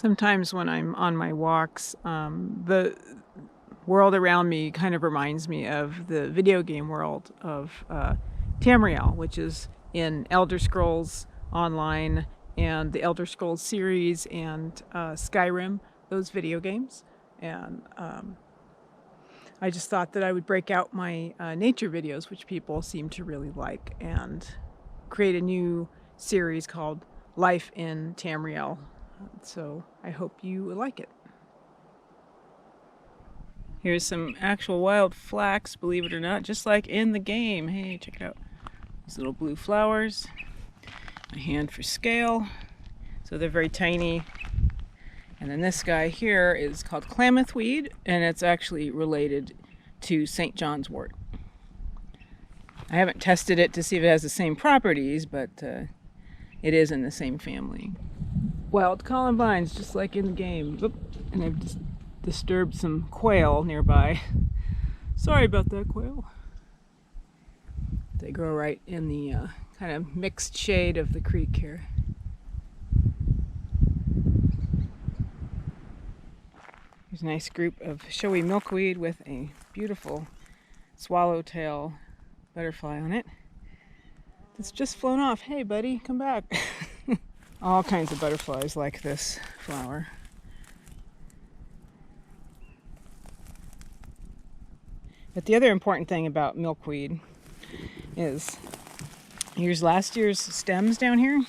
Sometimes when I'm on my walks, the world around me kind of reminds me of the video game world of Tamriel, which is in Elder Scrolls Online and the Elder Scrolls series and Skyrim, those video games. And I just thought that I would break out my nature videos, which people seem to really like, and create a new series called Life in Tamriel. So I hope you like it. Here's some actual wild flax, believe it or not, just like in the game. Hey, check it out. These little blue flowers. A hand for scale. So they're very tiny. And then this guy here is called Klamath weed, and it's actually related to St. John's wort. I haven't tested it to see if it has the same properties, but it is in the same family. Wild columbines, just like in the game. Oop, and I've just disturbed some quail nearby. Sorry about that, quail. They grow right in the kind of mixed shade of the creek here. There's a nice group of showy milkweed with a beautiful swallowtail butterfly on it. It's just flown off. Hey, buddy, come back. All kinds of butterflies like this flower. But the other important thing about milkweed is, here's last year's stems down here.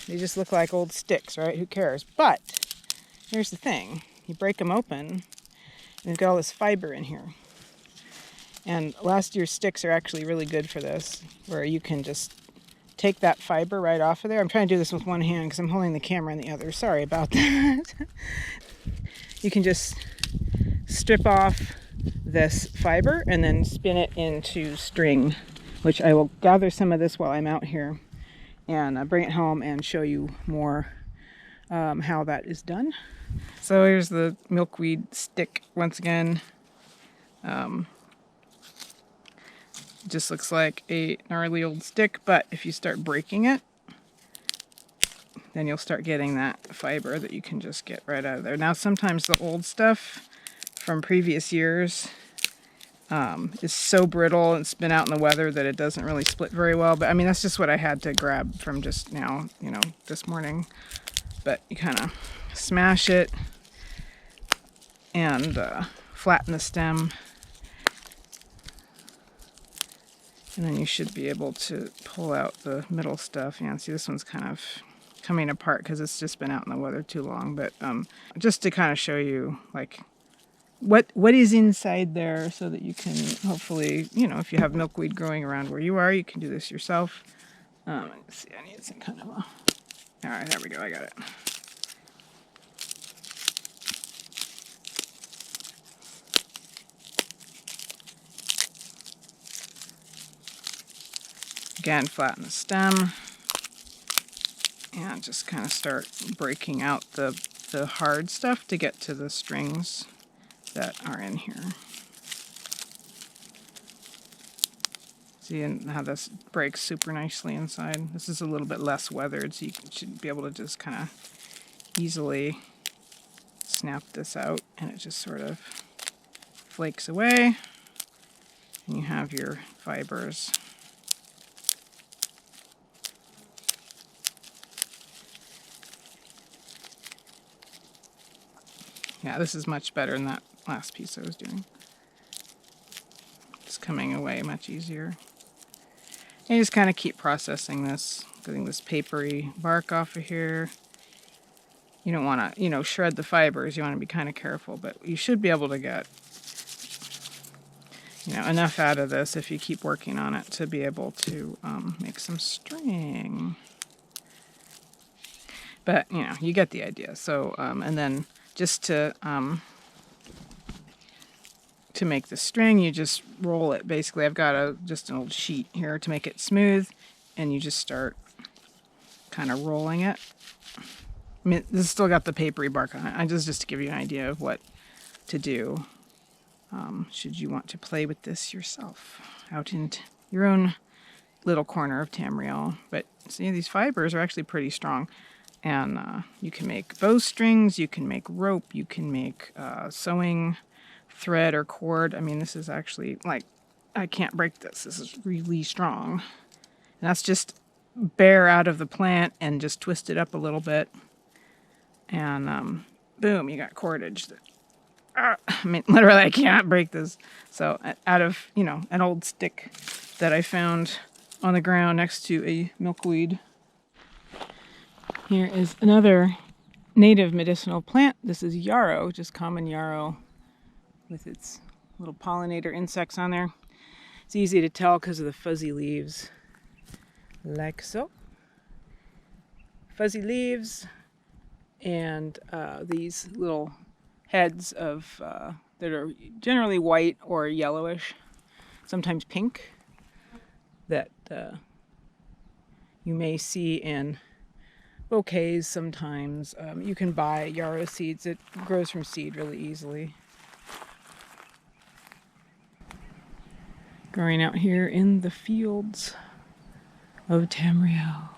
They just look like old sticks, right? Who cares? But here's the thing. You break them open, and they've got all this fiber in here. And last year's sticks are actually really good for this, where you can just take that fiber right off of there. I'm trying to do this with one hand because I'm holding the camera in the other. Sorry about that. You can just strip off this fiber and then spin it into string, which I will gather some of this while I'm out here and bring it home and show you more how that is done. So here's the milkweed stick once again. It just looks like a gnarly old stick, but if you start breaking it, then you'll start getting that fiber that you can just get right out of there. Now sometimes the old stuff from previous years is so brittle and it's been out in the weather that it doesn't really split very well. But I mean, that's just what I had to grab from just now, this morning. But you kind of smash it and flatten the stem. And then you should be able to pull out the middle stuff. Yeah, see, this one's kind of coming apart because it's just been out in the weather too long. But just to kind of show you, like, what is inside there so that you can hopefully, if you have milkweed growing around where you are, you can do this yourself. Let's see, I need some kind of a... All right, there we go, I got it. Again, flatten the stem and just kind of start breaking out the hard stuff to get to the strings that are in here. See how this breaks super nicely inside? This is a little bit less weathered, so you should be able to just kind of easily snap this out, and it just sort of flakes away, and you have your fibers. Yeah, this is much better than that last piece I was doing. It's coming away much easier. And you just kind of keep processing this, getting this papery bark off of here. You don't want to, shred the fibers. You want to be kind of careful, but you should be able to get, enough out of this if you keep working on it to be able to make some string. But, you get the idea. So, and then just to make the string, you just roll it. Basically, I've got just an old sheet here to make it smooth, and you just start kind of rolling it. I mean, this has still got the papery bark on it. Just to give you an idea of what to do should you want to play with this yourself out in your own little corner of Tamriel. But see, these fibers are actually pretty strong. And you can make bowstrings, you can make rope, you can make sewing thread or cord. I mean, this is actually, like, I can't break this. This is really strong. And that's just bare out of the plant and just twist it up a little bit. And boom, you got cordage. I mean, literally, I can't break this. So out of, you know, an old stick that I found on the ground next to a milkweed. Here is another native medicinal plant. This is yarrow, just common yarrow with its little pollinator insects on there. It's easy to tell because of the fuzzy leaves, like so. Fuzzy leaves and these little heads of that are generally white or yellowish, sometimes pink, that you may see in bouquets sometimes. You can buy yarrow seeds. It grows from seed really easily. Growing out here in the fields of Tamriel.